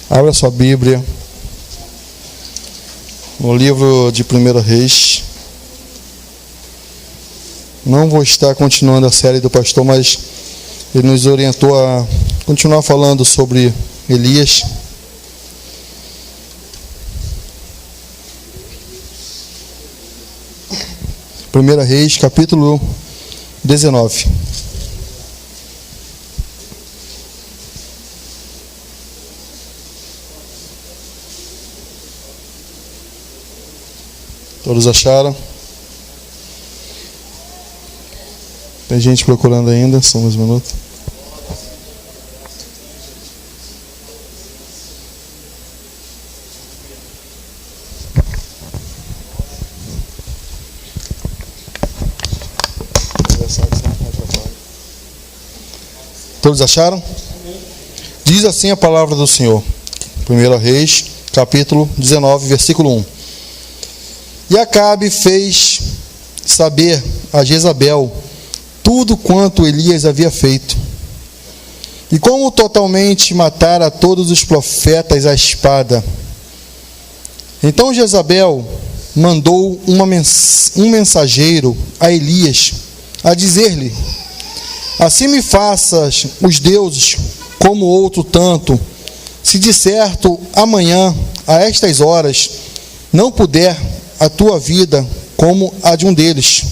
Abra sua Bíblia no livro de 1 Reis. Não vou estar continuando a série do pastor, mas ele nos orientou a continuar falando sobre Elias. Primeira Reis, capítulo 19. Todos acharam? Tem gente procurando ainda, só mais um minuto. Todos acharam? Diz assim a palavra do Senhor. 1 Reis, capítulo 19, versículo 1. E Acabe fez saber a Jezabel tudo quanto Elias havia feito, e como totalmente matara todos os profetas à espada. Então Jezabel mandou um mensageiro a Elias, a dizer-lhe: assim me faças os deuses como outro tanto, se de certo amanhã, a estas horas, não puder a tua vida como a de um deles.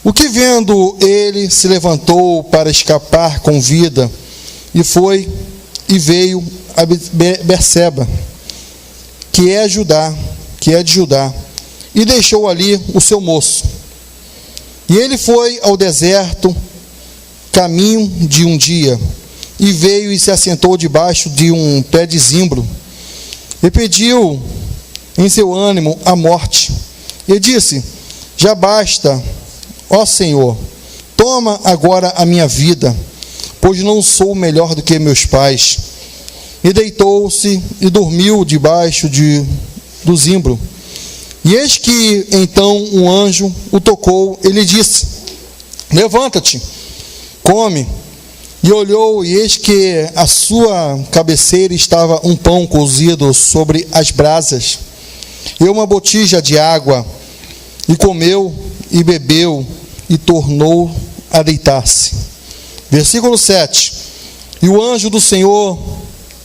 O que vendo ele se levantou para escapar com vida, e foi e veio a Berseba, que é de Judá, e deixou ali o seu moço. E ele foi ao deserto, caminho de um dia, e veio e se assentou debaixo de um pé de zimbro, e pediu em seu ânimo a morte, e disse: já basta, ó Senhor, toma agora a minha vida, pois não sou melhor do que meus pais. E deitou-se e dormiu debaixo do zimbro. E eis que então um anjo o tocou e lhe disse: levanta-te, come. E olhou, e eis que à sua cabeceira estava um pão cozido sobre as brasas, e uma botija de água. E comeu e bebeu, e tornou a deitar-se. Versículo 7. E o anjo do Senhor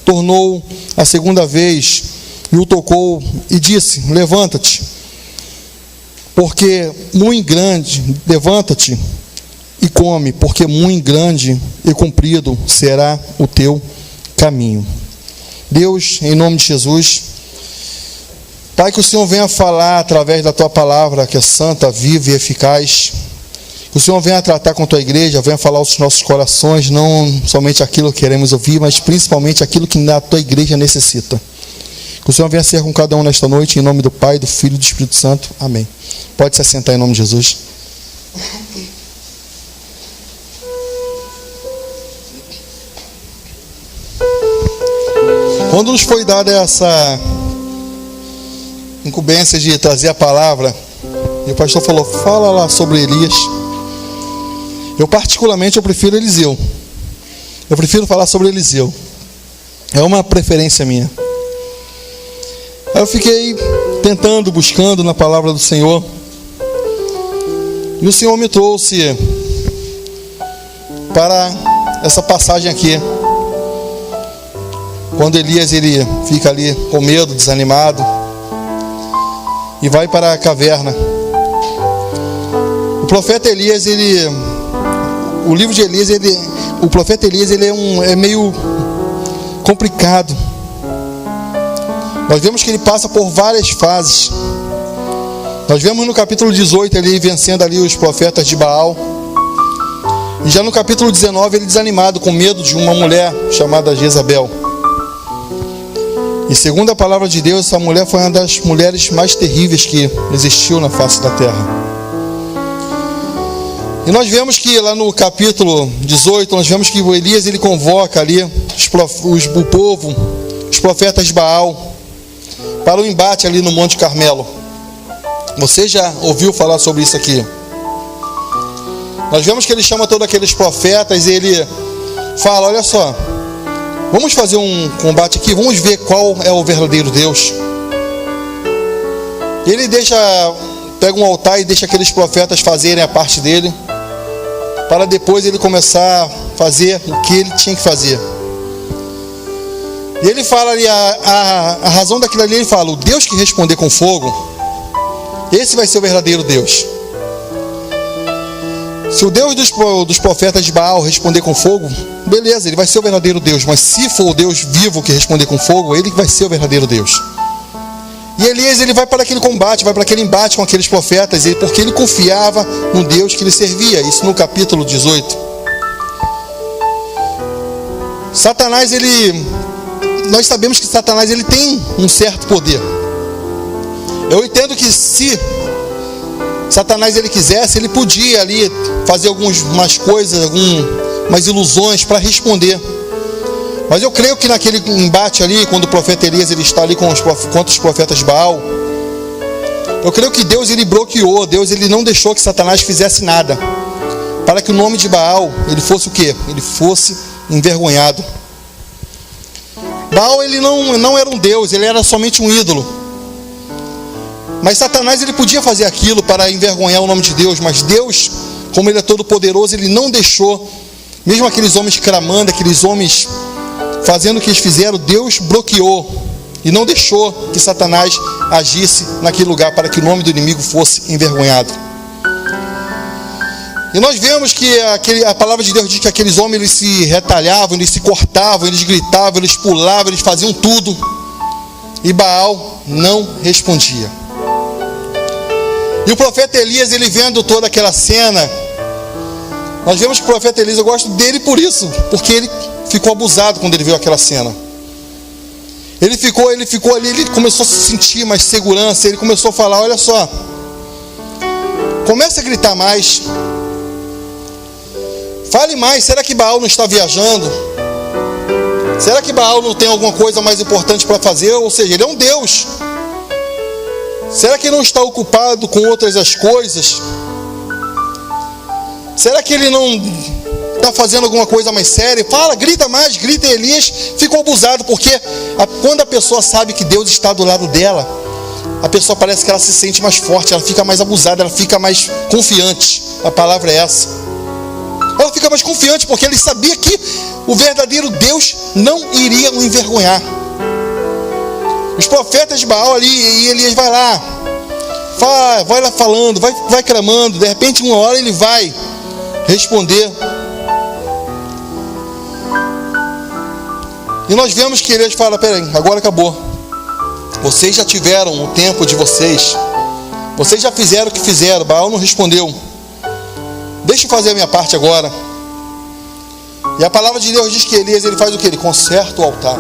tornou a segunda vez, e o tocou, e disse: levanta-te, porque muito grande, levanta-te e come, porque muito grande e comprido será o teu caminho. Deus, em nome de Jesus, Pai, que o Senhor venha falar através da Tua palavra, que é santa, viva e eficaz. Que o Senhor venha tratar com a Tua igreja, venha falar aos nossos corações, não somente aquilo que queremos ouvir, mas principalmente aquilo que a Tua igreja necessita. Que o Senhor venha ser com cada um nesta noite, em nome do Pai, do Filho e do Espírito Santo. Amém. Pode se assentar em nome de Jesus. Quando nos foi dada essa incumbência de trazer a palavra, e o pastor falou: fala lá sobre Elias. Eu particularmente prefiro Eliseu. Eu prefiro falar sobre Eliseu. É uma preferência minha. Aí eu fiquei tentando, buscando na palavra do Senhor, e o Senhor me trouxe para essa passagem aqui, quando Elias ele fica ali com medo, desanimado, e vai para a caverna. O profeta Elias, o livro de Elias, o profeta Elias, ele é meio complicado. Nós vemos que ele passa por várias fases. Nós vemos no capítulo 18 ele vencendo ali os profetas de Baal. E já no capítulo 19 ele desanimado, com medo de uma mulher chamada Jezabel. E segundo a palavra de Deus, essa mulher foi uma das mulheres mais terríveis que existiu na face da terra. E nós vemos que lá no capítulo 18, nós vemos que o Elias ele convoca ali o povo, os profetas de Baal, para o embate ali no Monte Carmelo. Você já ouviu falar sobre isso aqui? Nós vemos que ele chama todos aqueles profetas e ele fala: olha só, Vamos fazer um combate aqui, vamos ver qual é o verdadeiro Deus. Ele pega um altar e deixa aqueles profetas fazerem a parte dele, para depois ele começar a fazer o que ele tinha que fazer. E ele fala ali, a razão daquilo ali, ele fala: o Deus que responder com fogo, esse vai ser o verdadeiro Deus. Se o Deus dos profetas de Baal responder com fogo, beleza, ele vai ser o verdadeiro Deus. Mas se for o Deus vivo que responder com fogo, ele vai ser o verdadeiro Deus. E Elias, ele vai para aquele combate, vai para aquele embate com aqueles profetas, porque ele confiava no Deus que ele servia. Isso no capítulo 18. Satanás, nós sabemos que Satanás, ele tem um certo poder. Eu entendo que se Satanás, ele quisesse, ele podia ali fazer algumas coisas, algumas ilusões para responder. Mas eu creio que naquele embate ali, quando o profeta Elias, ele está ali contra os profetas de Baal, eu creio que Deus, ele bloqueou, Deus, ele não deixou que Satanás fizesse nada, para que o nome de Baal, ele fosse o quê? Ele fosse envergonhado. Baal, ele não era um Deus, ele era somente um ídolo. Mas Satanás, ele podia fazer aquilo para envergonhar o nome de Deus, mas Deus, como ele é todo poderoso, ele não deixou, mesmo aqueles homens clamando, aqueles homens fazendo o que eles fizeram, Deus bloqueou e não deixou que Satanás agisse naquele lugar para que o nome do inimigo fosse envergonhado. E nós vemos que a palavra de Deus diz que aqueles homens, eles se retalhavam, eles se cortavam, eles gritavam, eles pulavam, eles faziam tudo, e Baal não respondia. E o profeta Elias, ele vendo toda aquela cena, nós vemos que o profeta Elias, eu gosto dele por isso, porque ele ficou abusado quando ele viu aquela cena. Ele ficou ali, ele começou a se sentir mais segurança, ele começou a falar: olha só, comece a gritar mais, fale mais. Será que Baal não está viajando? Será que Baal não tem alguma coisa mais importante para fazer? Ou seja, ele é um Deus. Será que ele não está ocupado com outras as coisas? Será que ele não está fazendo alguma coisa mais séria? Fala, grita mais, grita. Elias ficou abusado, porque quando a pessoa sabe que Deus está do lado dela, a pessoa parece que ela se sente mais forte, ela fica mais abusada, ela fica mais confiante. A palavra é essa. Ela fica mais confiante, porque ele sabia que o verdadeiro Deus não iria o envergonhar. Os profetas de Baal ali, e Elias vai lá falando, vai clamando. De repente, uma hora ele vai responder. E nós vemos que Elias fala: peraí, agora acabou. Vocês já tiveram o tempo de vocês. Vocês já fizeram o que fizeram. Baal não respondeu. Deixa eu fazer a minha parte agora. E a palavra de Deus diz que Elias, ele faz o que? Ele conserta o altar.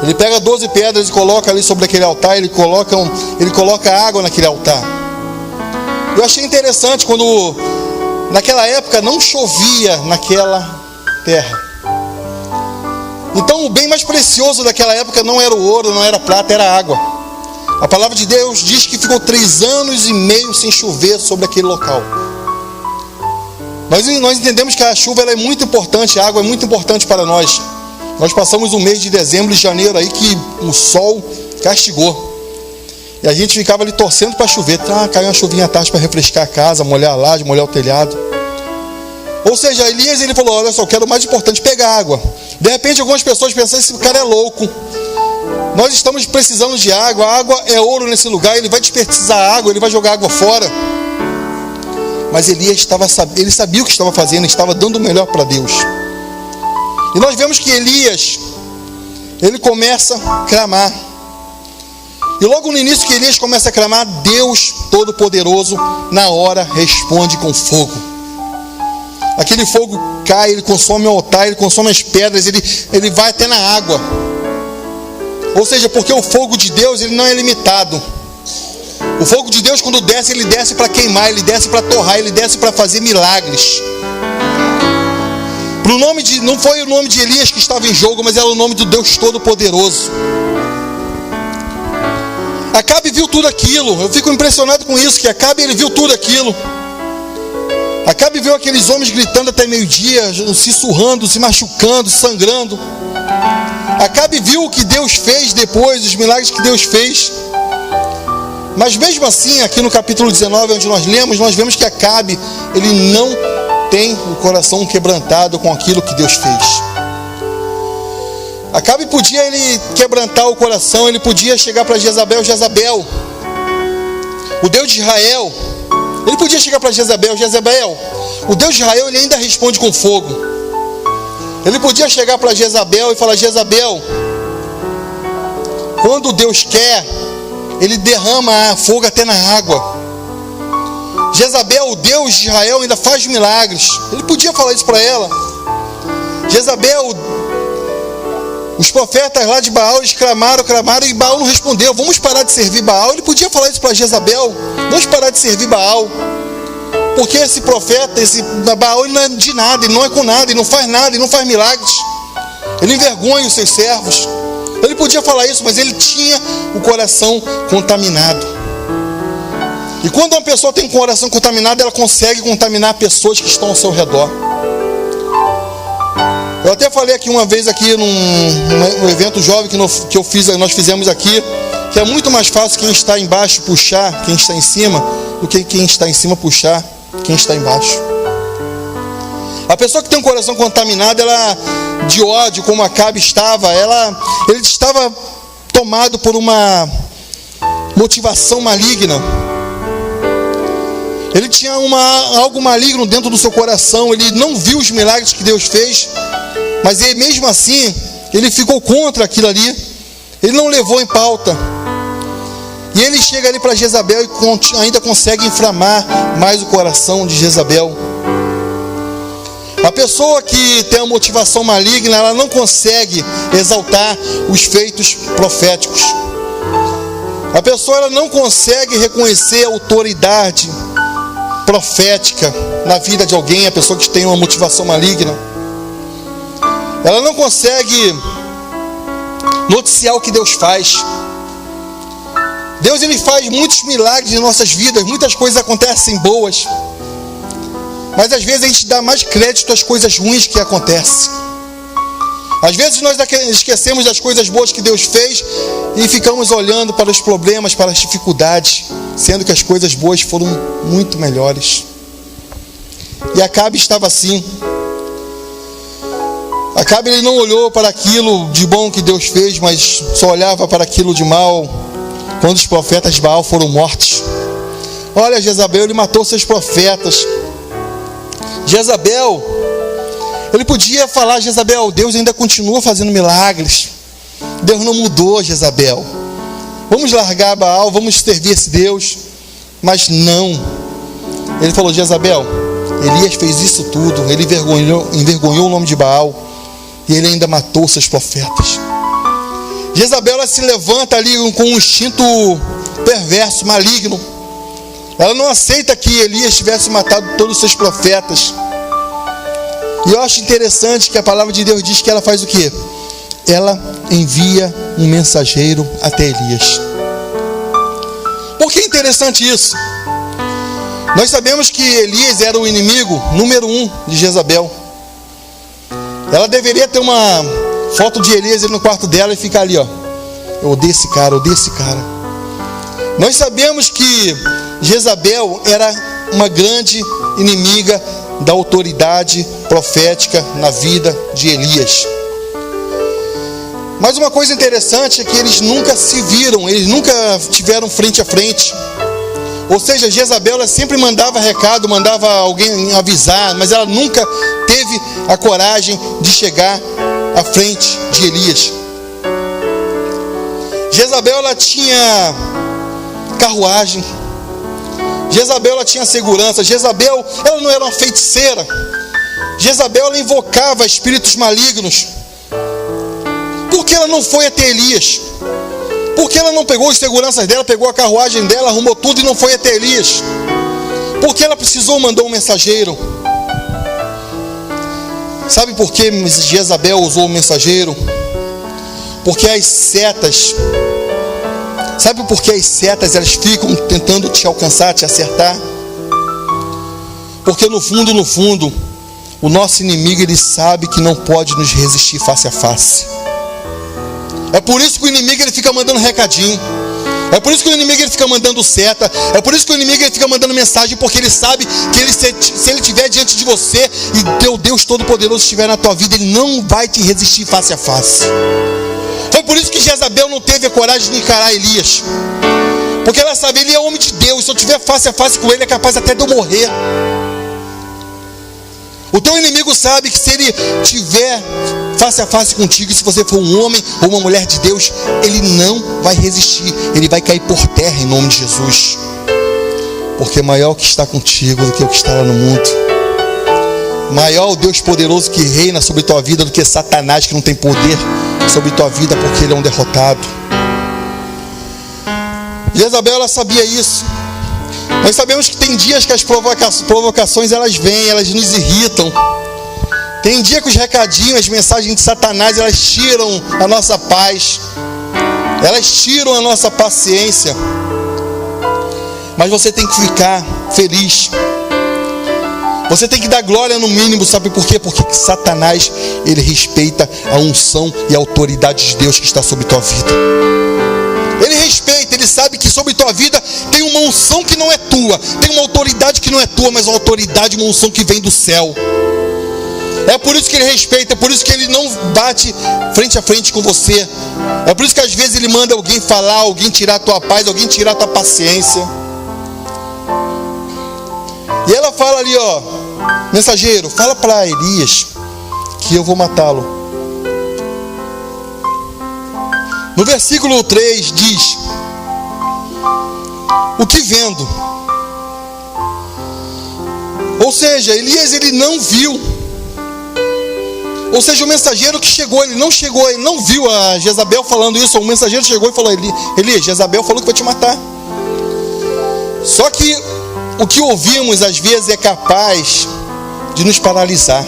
Ele pega 12 pedras e coloca ali sobre aquele altar. Ele coloca água naquele altar. Eu achei interessante quando naquela época não chovia naquela terra. Então o bem mais precioso daquela época não era o ouro, não era a prata, era a água. A palavra de Deus diz que ficou 3 anos e meio sem chover sobre aquele local. Nós entendemos que a chuva, ela é muito importante, a água é muito importante para nós. Nós passamos o mês de dezembro e janeiro aí que o sol castigou. E a gente ficava ali torcendo para chover. Caiu uma chuvinha à tarde para refrescar a casa, molhar a laje, molhar o telhado. Ou seja, Elias, ele falou: olha só, eu quero o mais importante, pegar água. De repente algumas pessoas pensam: esse cara é louco. Nós estamos precisando de água, a água é ouro nesse lugar, ele vai desperdiçar água, ele vai jogar água fora. Mas Elias ele sabia o que estava fazendo, estava dando o melhor para Deus. E nós vemos que Elias, ele começa a clamar. E logo no início que Elias começa a clamar, Deus Todo-Poderoso, na hora, responde com fogo. Aquele fogo cai, ele consome o altar, ele consome as pedras, ele vai até na água. Ou seja, porque o fogo de Deus, ele não é limitado. O fogo de Deus, quando desce, ele desce para queimar, ele desce para torrar, ele desce para fazer milagres. Não foi o nome de Elias que estava em jogo, mas era o nome do Deus Todo-Poderoso. Acabe viu tudo aquilo. Eu fico impressionado com isso, que Acabe, ele viu tudo aquilo. Acabe viu aqueles homens gritando até meio-dia, se surrando, se machucando, sangrando. Acabe viu o que Deus fez depois, os milagres que Deus fez. Mas mesmo assim, aqui no capítulo 19, onde nós lemos, nós vemos que Acabe, ele não tem o coração quebrantado com aquilo que Deus fez. Acabe podia ele quebrantar o coração, ele podia chegar para Jezabel, Jezabel, o Deus de Israel. Ele podia chegar para Jezabel, Jezabel, o Deus de Israel, ele ainda responde com fogo. Ele podia chegar para Jezabel e falar: Jezabel, quando Deus quer, ele derrama fogo até na água. Jezabel, o Deus de Israel, ainda faz milagres. Ele podia falar isso para ela. Jezabel, os profetas lá de Baal, eles clamaram e Baal não respondeu. Vamos parar de servir Baal. Ele podia falar isso para Jezabel: vamos parar de servir Baal, porque esse profeta, esse Baal, ele não é de nada, ele não é com nada, ele não faz nada, ele não faz milagres, ele envergonha os seus servos. Ele podia falar isso, mas ele tinha o coração contaminado. E quando uma pessoa tem um coração contaminado, ela consegue contaminar pessoas que estão ao seu redor. Eu até falei aqui uma vez aqui num evento jovem que nós fizemos aqui, que é muito mais fácil quem está embaixo puxar quem está em cima, do que quem está em cima puxar quem está embaixo. A pessoa que tem um coração contaminado, ela, de ódio, como Acabe estava, ele estava tomado por uma motivação maligna. Ele tinha algo maligno dentro do seu coração. Ele não viu os milagres que Deus fez, mas ele, mesmo assim, ele ficou contra aquilo ali. Ele não levou em pauta. E ele chega ali para Jezabel e ainda consegue inflamar mais o coração de Jezabel. A pessoa que tem uma motivação maligna, ela não consegue exaltar os feitos proféticos. A pessoa, ela não consegue reconhecer a autoridade profética na vida de alguém. A pessoa que tem uma motivação maligna, ela não consegue noticiar o que Deus faz. Deus, ele faz muitos milagres em nossas vidas, muitas coisas acontecem boas, mas às vezes a gente dá mais crédito às coisas ruins que acontecem. Às vezes nós esquecemos das coisas boas que Deus fez e ficamos olhando para os problemas, para as dificuldades, sendo que as coisas boas foram muito melhores. E Acabe estava assim. Acabe, ele não olhou para aquilo de bom que Deus fez, mas só olhava para aquilo de mal. Quando os profetas de Baal foram mortos, olha, Jezabel, ele matou seus profetas. Jezabel, ele podia falar: Jezabel, Deus ainda continua fazendo milagres, Deus não mudou, Jezabel, vamos largar Baal, vamos servir esse Deus. Mas não, ele falou: Jezabel, Elias fez isso tudo, ele envergonhou o nome de Baal, e ele ainda matou seus profetas. Jezabel, ela se levanta ali com um instinto perverso, maligno. Ela não aceita que Elias tivesse matado todos os seus profetas. E eu acho interessante que a palavra de Deus diz que ela faz o quê? Ela envia um mensageiro até Elias. Por que é interessante isso? Nós sabemos que Elias era o inimigo número 1 de Jezabel. Ela deveria ter uma foto de Elias no quarto dela e ficar ali, ó: eu odeio esse cara, eu odeio esse cara. Nós sabemos que Jezabel era uma grande inimiga da autoridade profética na vida de Elias. Mas uma coisa interessante é que eles nunca se viram, eles nunca tiveram frente a frente. Ou seja, Jezabel, ela sempre mandava recado, mandava alguém avisar, mas ela nunca teve a coragem de chegar à frente de Elias. Jezabel, ela tinha carruagem. Jezabel, ela tinha segurança. Jezabel, ela não era uma feiticeira. Jezabel, ela invocava espíritos malignos. Por que ela não foi até Elias? Por que ela não pegou as seguranças dela, pegou a carruagem dela, arrumou tudo e não foi até Elias? Por que ela mandou um mensageiro? Sabe por que Jezabel usou o mensageiro? Porque as setas, sabe por que as setas elas ficam tentando te alcançar, te acertar? Porque no fundo, o nosso inimigo, ele sabe que não pode nos resistir face a face. É por isso que o inimigo, ele fica mandando recadinho. É por isso que o inimigo, ele fica mandando seta. É por isso que o inimigo, ele fica mandando mensagem. Porque ele sabe que ele, se ele estiver diante de você e teu Deus Todo-Poderoso estiver na tua vida, ele não vai te resistir face a face. Foi por isso que Jezabel não teve a coragem de encarar Elias. Porque ela sabe, ele é homem de Deus. Se eu estiver face a face com ele, é capaz até de eu morrer. O teu inimigo sabe que se ele tiver face a face contigo, se você for um homem ou uma mulher de Deus, ele não vai resistir. Ele vai cair por terra em nome de Jesus. Porque maior o que está contigo do que o que está lá no mundo. Maior o Deus poderoso que reina sobre tua vida do que Satanás, que não tem poder sobre tua vida porque ele é um derrotado. Jezabel, ela sabia isso. Nós sabemos que tem dias que as provocações elas vêm, elas nos irritam. Tem dia que os recadinhos, as mensagens de Satanás, elas tiram a nossa paz. Elas tiram a nossa paciência. Mas você tem que ficar feliz. Você tem que dar glória no mínimo, sabe por quê? Porque Satanás, ele respeita a unção e a autoridade de Deus que está sobre tua vida. Ele respeita, ele sabe que sobre tua vida tem uma unção que não é tua, tem uma autoridade que não é tua, mas uma autoridade, uma unção que vem do céu. É por isso que ele respeita, é por isso que ele não bate frente a frente com você. É por isso que às vezes ele manda alguém falar, alguém tirar a tua paz, alguém tirar a tua paciência. E ela fala ali, ó, mensageiro, fala para Elias que eu vou matá-lo. No versículo 3 diz: o que vendo? Ou seja, Elias, ele não viu. Ou seja, o mensageiro que chegou, ele não chegou, ele não viu a Jezabel falando isso. O mensageiro chegou e falou: Elias, Jezabel falou que vai te matar. Só que o que ouvimos às vezes é capaz de nos paralisar.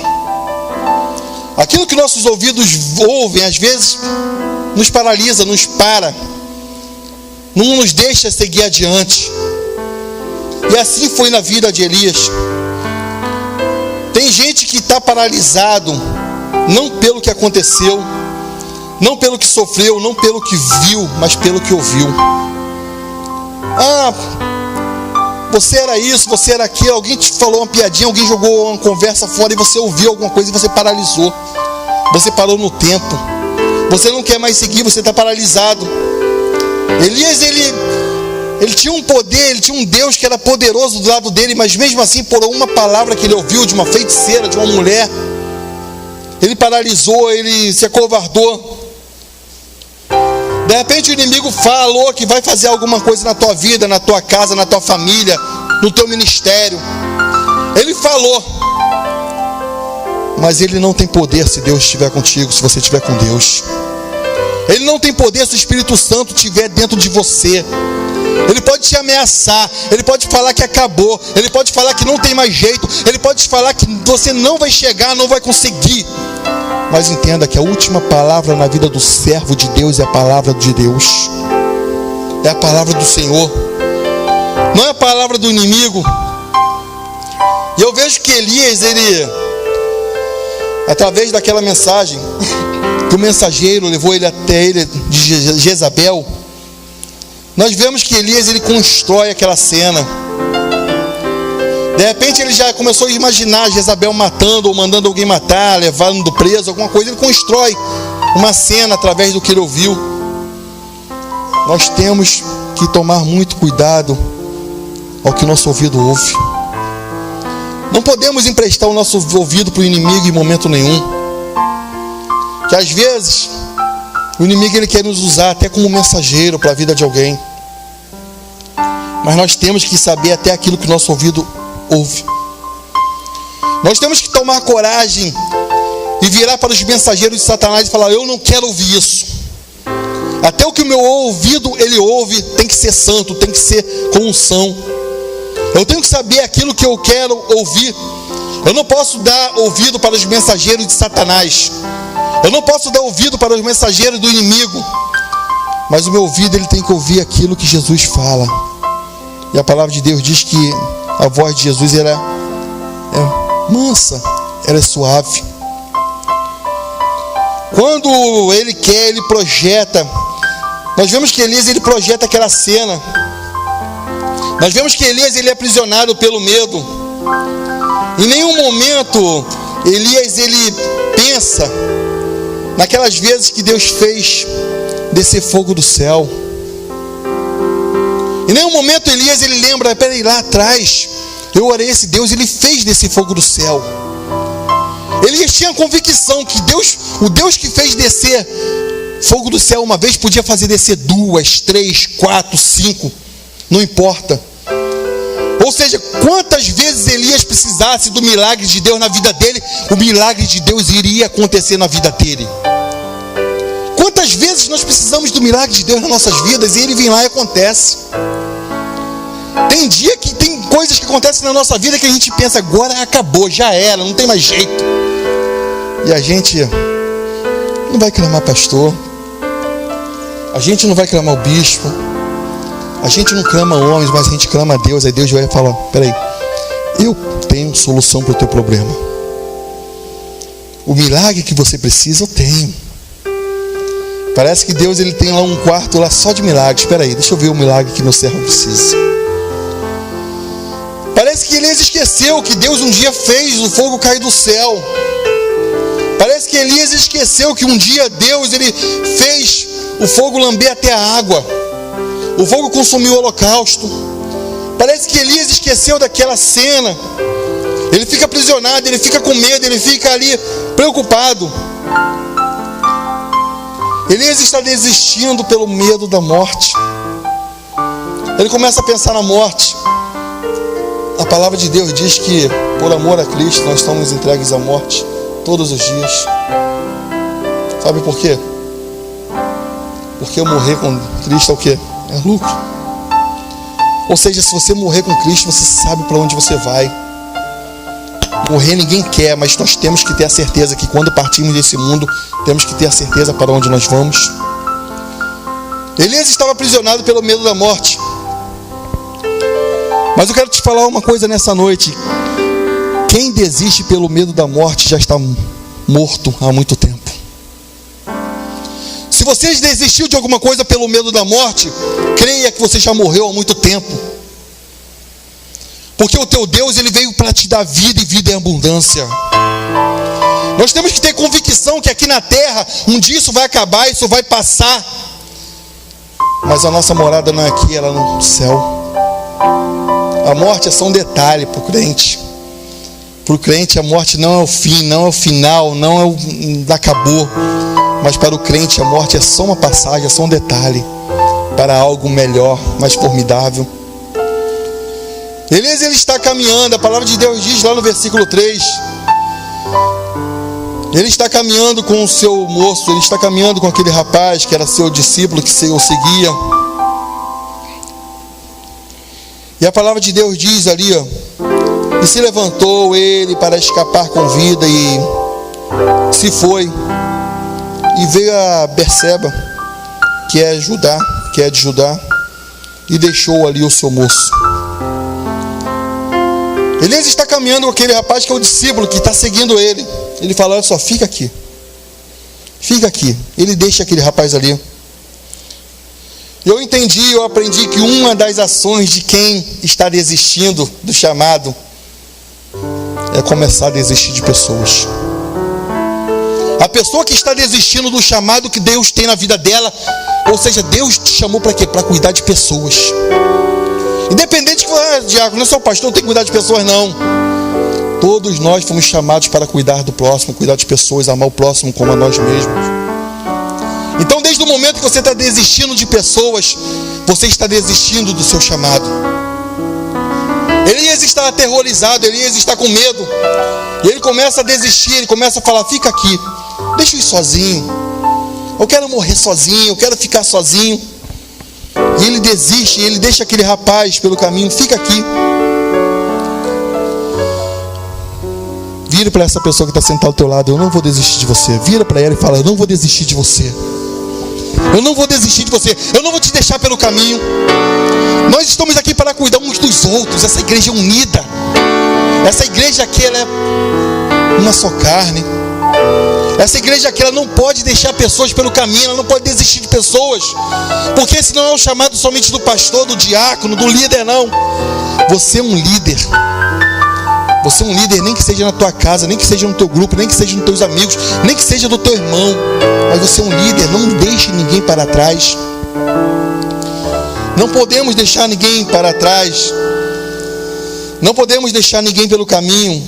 Aquilo que nossos ouvidos ouvem às vezes nos paralisa, nos para, não nos deixa seguir adiante. E assim foi na vida de Elias. Tem gente que está paralisado, não pelo que aconteceu, não pelo que sofreu, não pelo que viu, mas pelo que ouviu. Ah, você era isso, você era aquilo, alguém te falou uma piadinha, alguém jogou uma conversa fora e você ouviu alguma coisa e você paralisou. Você parou no tempo. Você não quer mais seguir, você está paralisado. Elias, ele tinha um poder, ele tinha um Deus que era poderoso do lado dele, mas mesmo assim, por uma palavra que ele ouviu de uma feiticeira, de uma mulher, ele paralisou, ele se acovardou. De repente o inimigo falou que vai fazer alguma coisa na tua vida, na tua casa, na tua família, no teu ministério. Ele falou. Mas ele não tem poder se Deus estiver contigo, se você estiver com Deus. Ele não tem poder se o Espírito Santo estiver dentro de você. Ele pode te ameaçar, ele pode falar que acabou, ele pode falar que não tem mais jeito, ele pode te falar que você não vai chegar, não vai conseguir. Mas entenda que a última palavra na vida do servo de Deus é a palavra de Deus. É a palavra do Senhor. Não é a palavra do inimigo. E eu vejo que Elias, ele, através daquela mensagem que o mensageiro levou ele até ele de Jezabel, nós vemos que Elias, ele constrói aquela cena. De repente ele já começou a imaginar Jezabel matando ou mandando alguém matar, levando preso, alguma coisa. Ele constrói uma cena através do que ele ouviu. Nós temos que tomar muito cuidado ao que o nosso ouvido ouve. Não podemos emprestar o nosso ouvido para o inimigo em momento nenhum. Que às vezes o inimigo, ele quer nos usar até como mensageiro para a vida de alguém. Mas nós temos que saber até aquilo que o nosso ouvido ouve. Nós temos que tomar coragem e virar para os mensageiros de Satanás e falar: eu não quero ouvir isso. Até o que o meu ouvido ele ouve tem que ser santo, tem que ser com unção. Eu tenho que saber aquilo que eu quero ouvir. Eu não posso dar ouvido para os mensageiros de Satanás. Eu não posso dar ouvido para os mensageiros do inimigo. Mas o meu ouvido, ele tem que ouvir aquilo que Jesus fala. E a palavra de Deus diz que a voz de Jesus era é mansa, ela é suave. Quando ele quer, ele projeta. Nós vemos que Elias, ele projeta aquela cena. Nós vemos que Elias, ele é aprisionado pelo medo. Em nenhum momento Elias, ele pensa naquelas vezes que Deus fez descer fogo do céu. Em nenhum momento Elias, ele lembra, peraí, lá atrás eu orei esse Deus, ele fez descer fogo do céu. Elias tinha a convicção que Deus, o Deus que fez descer fogo do céu uma vez, podia fazer descer 2, 3, 4, 5, não importa. Ou seja, quantas vezes Elias precisasse do milagre de Deus na vida dele, o milagre de Deus iria acontecer na vida dele. Quantas vezes nós precisamos do milagre de Deus nas nossas vidas e ele vem lá e acontece. Tem dia que tem coisas que acontecem na nossa vida que a gente pensa, agora acabou, já era, não tem mais jeito. E a gente não vai clamar pastor, a gente não vai clamar o bispo, a gente não clama homens, mas a gente clama a Deus. Aí Deus vai falar, peraí, eu tenho solução para o teu problema. O milagre que você precisa, eu tenho. Parece que Deus, ele tem lá um quarto lá só de milagres. Espera aí, deixa eu ver o milagre que meu servo precisa. Parece que Elias esqueceu que Deus um dia fez o fogo cair do céu. Parece que Elias esqueceu que um dia Deus, ele fez o fogo lamber até a água. O fogo consumiu o holocausto. Parece que Elias esqueceu daquela cena. Ele fica aprisionado, ele fica com medo, ele fica ali preocupado. Elias está desistindo pelo medo da morte. Ele começa a pensar na morte. A palavra de Deus diz que por amor a Cristo nós estamos entregues à morte todos os dias. Sabe por quê? Porque eu morrer com Cristo é o quê? É lucro. Ou seja, se você morrer com Cristo, você sabe para onde você vai. Morrer ninguém quer, mas nós temos que ter a certeza que quando partimos desse mundo, temos que ter a certeza para onde nós vamos. Elias estava aprisionado pelo medo da morte. Mas eu quero te falar uma coisa nessa noite. Quem desiste pelo medo da morte já está morto há muito tempo. Se você desistiu de alguma coisa pelo medo da morte, creia que você já morreu há muito tempo. Porque o teu Deus, ele veio para te dar vida e vida em abundância. Nós temos que ter convicção que aqui na terra, um dia isso vai acabar, isso vai passar. Mas a nossa morada não é aqui, ela é no céu. A morte é só um detalhe para o crente. Para o crente a morte não é o fim, não é o final, não é o acabou. Mas para o crente a morte é só uma passagem, é só um detalhe para algo melhor, mais formidável. Elias, ele está caminhando, a palavra de Deus diz lá no versículo 3. Ele está caminhando com o seu moço, ele está caminhando com aquele rapaz que era seu discípulo, que o seguia. E a palavra de Deus diz ali, ó, e se levantou ele para escapar com vida e se foi. E veio a Berseba, que é de Judá, e deixou ali o seu moço. Elias está caminhando com aquele rapaz que é o discípulo, que está seguindo ele. Ele fala, olha só, fica aqui. Fica aqui. Ele deixa aquele rapaz ali. Eu aprendi que uma das ações de quem está desistindo do chamado é começar a desistir de pessoas. A pessoa que está desistindo do chamado que Deus tem na vida dela, ou seja, Deus te chamou para quê? Para cuidar de pessoas. Independente que, diácono, não sou pastor, não tenho que cuidar de pessoas, não. Todos nós fomos chamados para cuidar do próximo, cuidar de pessoas, amar o próximo como a nós mesmos. Então, desde o momento que você está desistindo de pessoas, você está desistindo do seu chamado. Elias está aterrorizado, Elias está com medo. E ele começa a desistir, ele começa a falar, fica aqui, deixa eu ir sozinho. Eu quero morrer sozinho, eu quero ficar sozinho. E ele desiste, ele deixa aquele rapaz pelo caminho, fica aqui. Vira para essa pessoa que está sentada ao teu lado, eu não vou desistir de você. Vira para ela e fala, eu não vou desistir de você. Eu não vou desistir de você, eu não vou te deixar pelo caminho. Nós estamos aqui para cuidar uns dos outros, essa igreja é unida. Essa igreja aqui, ela é uma só carne. Essa igreja aqui, ela não pode deixar pessoas pelo caminho, ela não pode desistir de pessoas, porque esse não é o chamado somente do pastor, do diácono, do líder, não. Você é um líder. Você é um líder, nem que seja na tua casa, nem que seja no teu grupo, nem que seja nos teus amigos, nem que seja do teu irmão. Mas você é um líder, não deixe ninguém para trás. Não podemos deixar ninguém para trás. Não podemos deixar ninguém pelo caminho.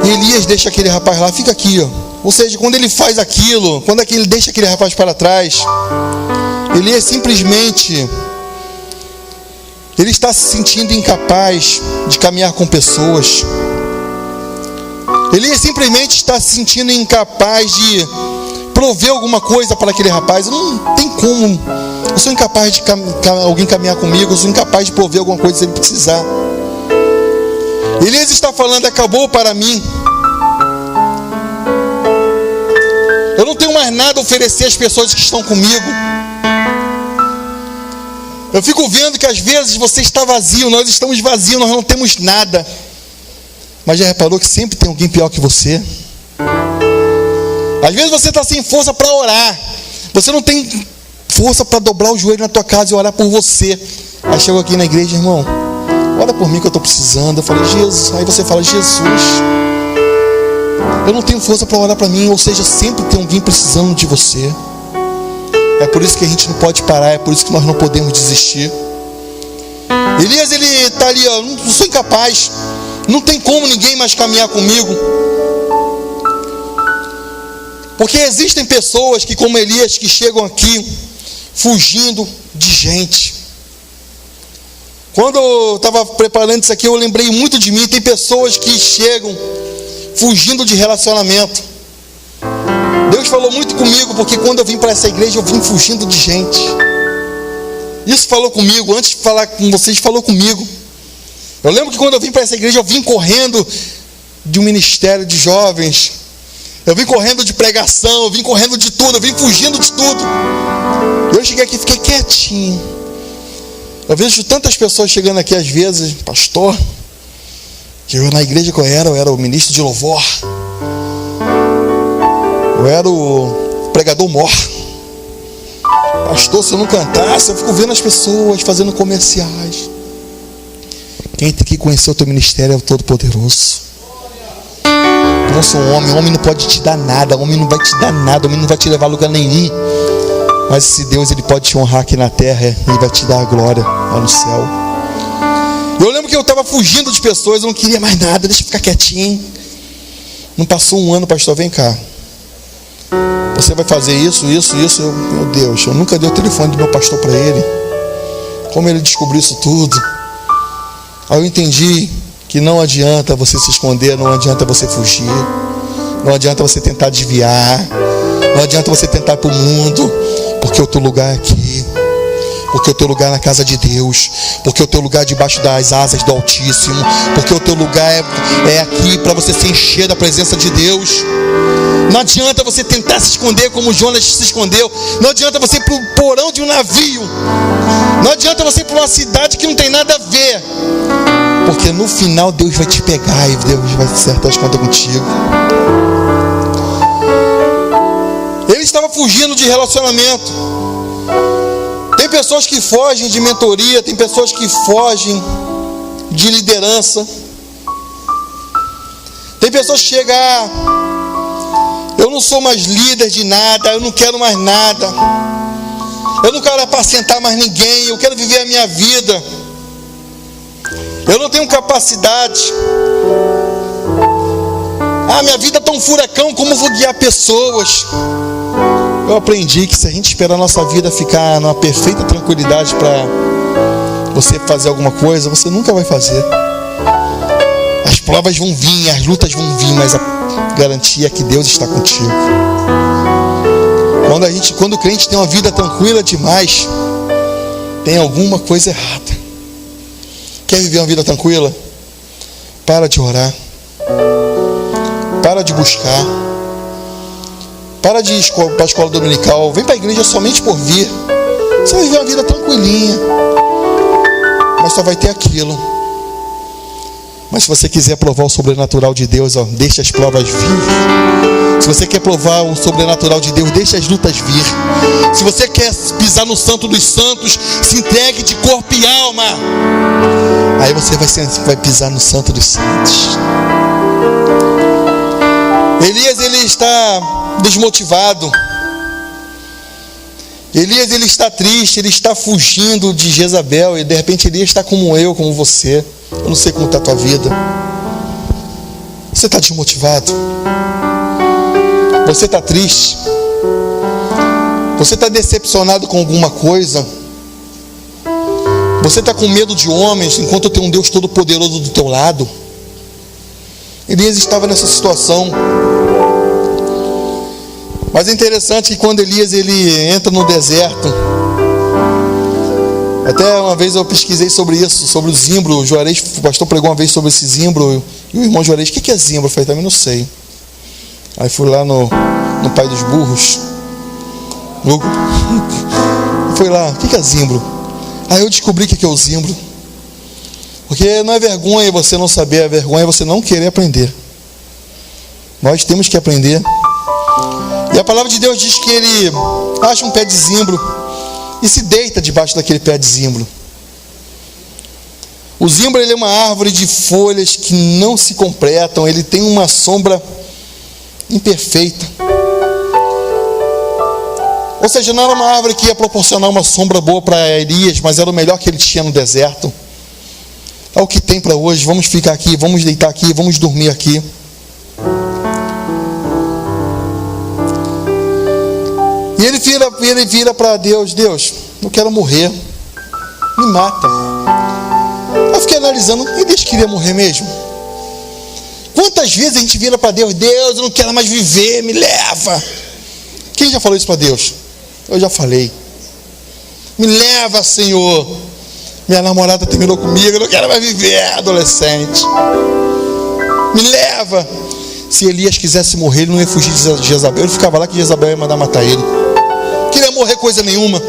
E Elias deixa aquele rapaz lá, fica aqui, ó. Ou seja, quando ele faz aquilo, quando é que ele deixa aquele rapaz para trás, Elias simplesmente, ele está se sentindo incapaz de caminhar com pessoas. Elias simplesmente está se sentindo incapaz de prover alguma coisa para aquele rapaz. Não tem como. Eu sou incapaz de alguém caminhar comigo. Eu sou incapaz de prover alguma coisa se ele precisar. Elias está falando: acabou para mim. Eu não tenho mais nada a oferecer às pessoas que estão comigo. Eu fico vendo que às vezes você está vazio, nós estamos vazios, nós não temos nada. Mas já reparou que sempre tem alguém pior que você? Às vezes você está sem força para orar. Você não tem força para dobrar o joelho na tua casa e orar por você. Aí chegou aqui na igreja: irmão, ora por mim que eu estou precisando. Eu falei: Jesus. Aí você fala: Jesus, eu não tenho força para orar para mim. Ou seja, sempre tem alguém precisando de você. É por isso que a gente não pode parar. É por isso que nós não podemos desistir. Elias, ele está ali, ó: não sou incapaz. Não tem como ninguém mais caminhar comigo. Porque existem pessoas que, como Elias, que chegam aqui fugindo de gente. Quando eu estava preparando isso aqui, eu lembrei muito de mim. Tem pessoas que chegam fugindo de relacionamento. Deus falou muito comigo, porque quando eu vim para essa igreja, eu vim fugindo de gente. Isso falou comigo, antes de falar com vocês, falou comigo. Eu lembro que quando eu vim para essa igreja, eu vim correndo de um ministério de jovens. Eu vim correndo de pregação, eu vim correndo de tudo, eu vim fugindo de tudo. Eu cheguei aqui e fiquei quietinho. Eu vejo tantas pessoas chegando aqui às vezes: pastor, que eu na igreja que eu era o ministro de louvor. Eu era o pregador mor. Pastor, se eu não cantasse, eu fico vendo as pessoas fazendo comerciais. Quem tem que conhecer o teu ministério é o Todo-Poderoso. Não sou um homem, o homem não pode te dar nada, o homem não vai te dar nada, o homem não vai te levar a lugar nenhum. Mas esse Deus, ele pode te honrar aqui na terra, ele vai te dar a glória lá no céu. Eu lembro que eu estava fugindo de pessoas, eu não queria mais nada, deixa eu ficar quietinho. Não passou um ano: pastor, vem cá, você vai fazer isso. Eu, meu Deus, eu nunca dei o telefone do meu pastor para ele. Como ele descobriu isso tudo? Aí eu entendi que não adianta você se esconder, não adianta você fugir, não adianta você tentar desviar, não adianta você tentar ir para o mundo, porque o teu lugar é aqui, porque o teu lugar é na casa de Deus, porque o teu lugar é debaixo das asas do Altíssimo, porque o teu lugar é aqui para você se encher da presença de Deus. Não adianta você tentar se esconder como Jonas se escondeu. Não adianta você ir para o porão de um navio. Não adianta você ir para uma cidade que não tem nada a ver. Porque no final Deus vai te pegar e Deus vai acertar as contas contigo. Ele estava fugindo de relacionamento. Tem pessoas que fogem de mentoria. Tem pessoas que fogem de liderança. Tem pessoas que chegam: eu não sou mais líder de nada, eu não quero mais nada, eu não quero apacentar mais ninguém, eu quero viver a minha vida, eu não tenho capacidade, minha vida está um furacão, como eu vou guiar pessoas? Eu aprendi que se a gente esperar a nossa vida ficar numa perfeita tranquilidade para você fazer alguma coisa, você nunca vai fazer. As provas vão vir, as lutas vão vir, mas a garantia é que Deus está contigo. Quando o crente tem uma vida tranquila demais, tem alguma coisa errada. Quer viver uma vida tranquila? Para de orar. Para de buscar. Para de ir para a escola dominical. Vem para a igreja somente por vir. Você vai viver uma vida tranquilinha, mas só vai ter aquilo. Mas se você quiser provar o sobrenatural de Deus, deixa as provas vir. Se você quer provar o sobrenatural de Deus, deixa as lutas vir. Se você quer pisar no santo dos santos, se entregue de corpo e alma. Aí você vai pisar no santo dos santos. Elias, ele está desmotivado. Elias, ele está triste, ele está fugindo de Jezabel. E de repente Elias está como eu, como você. Eu não sei como está a tua vida. Você está desmotivado? Você está triste? Você está decepcionado com alguma coisa? Você está com medo de homens enquanto eu tenho um Deus todo-poderoso do teu lado? Elias estava nessa situação. Mas é interessante que quando Elias ele entra no deserto, até uma vez eu pesquisei sobre isso, sobre o zimbro. O Juarez, o pastor pregou uma vez sobre esse zimbro. E o irmão Juarez, o que é zimbro? Eu falei, também não sei. Aí fui lá no Pai dos Burros. Fui lá, o que é zimbro? Aí eu descobri o que é o zimbro. Porque não é vergonha você não saber, é vergonha você não querer aprender. Nós temos que aprender. E a palavra de Deus diz que ele acha um pé de zimbro e se deita debaixo daquele pé de zimbro. O zimbro ele é uma árvore de folhas que não se completam, ele tem uma sombra imperfeita. Ou seja, não era uma árvore que ia proporcionar uma sombra boa para Elias, mas era o melhor que ele tinha no deserto. É o que tem para hoje. Vamos ficar aqui, vamos deitar aqui, vamos dormir aqui. E ele vira para Deus: Deus, eu quero morrer, me mata. Eu fiquei analisando, e Deus queria morrer mesmo? Quantas vezes a gente vira para Deus: Deus, eu não quero mais viver, me leva. Quem já falou isso para Deus? Eu já falei. Me leva, Senhor. Minha namorada terminou comigo, eu não quero mais viver, adolescente. Me leva. Se Elias quisesse morrer, ele não ia fugir de Jezabel. Ele ficava lá que Jezabel ia mandar matar ele. Não queria morrer coisa nenhuma.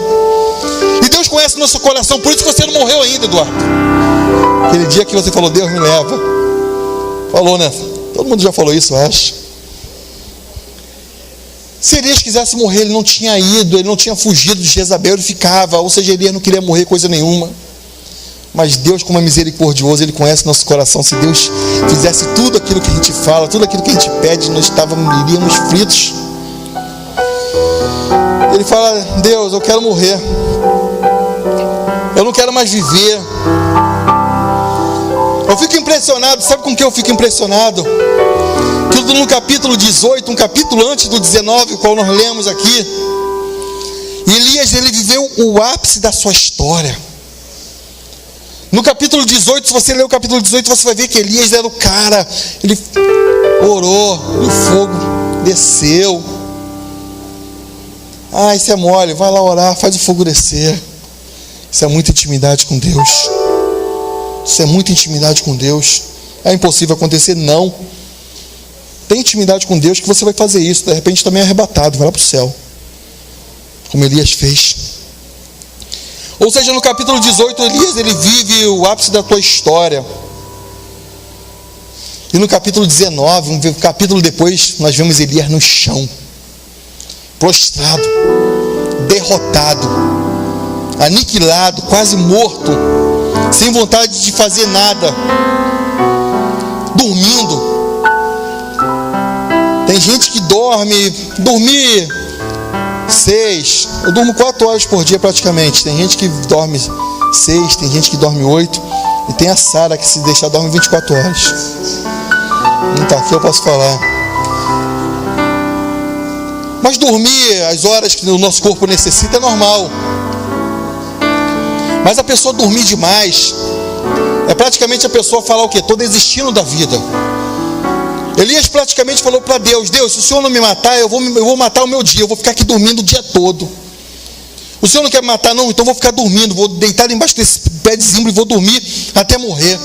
E Deus conhece o nosso coração. Por isso que você não morreu ainda, Eduardo. Aquele dia que você falou: Deus, me leva. Falou, né? Todo mundo já falou isso, eu acho. Se Elias quisesse morrer, ele não tinha ido, ele não tinha fugido de Jezabel, ele ficava. Ou seja, Elias não queria morrer coisa nenhuma. Mas Deus, como é misericordioso, Ele conhece nosso coração. Se Deus fizesse tudo aquilo que a gente fala, tudo aquilo que a gente pede, nós iríamos fritos. Ele fala: Deus, eu quero morrer. Eu não quero mais viver. Eu fico impressionado, sabe com que eu fico impressionado? Tudo no capítulo 18, um capítulo antes do 19, o qual nós lemos aqui. Elias, ele viveu o ápice da sua história. No capítulo 18, se você ler o capítulo 18, você vai ver que Elias era o cara. Ele orou e o fogo desceu. Ah, isso é mole, vai lá orar, faz o fogo descer. Isso é muita intimidade com Deus. Isso é muita intimidade com Deus. É impossível acontecer? Não. Tem intimidade com Deus que você vai fazer isso. De repente também é arrebatado, vai lá para o céu, como Elias fez. Ou seja, no capítulo 18, Elias, ele vive o ápice da tua história. E no capítulo 19, um capítulo depois, nós vemos Elias no chão, prostrado, derrotado, aniquilado, quase morto, sem vontade de fazer nada, dormindo. Tem gente que dormir 6, eu durmo 4 horas por dia praticamente. Tem gente que dorme 6, tem gente que dorme 8. E tem a Sara que, se deixar, dorme 24 horas. Não está aqui, eu posso falar. Mas dormir as horas que o nosso corpo necessita é normal. Mas a pessoa dormir demais é praticamente a pessoa falar o quê? Estou desistindo da vida. Elias praticamente falou para Deus: Deus, se o Senhor não me matar, eu vou matar o meu dia, eu vou ficar aqui dormindo o dia todo. O Senhor não quer me matar, não? Então eu vou ficar dormindo, vou deitar embaixo desse pé de zimbro e vou dormir até morrer.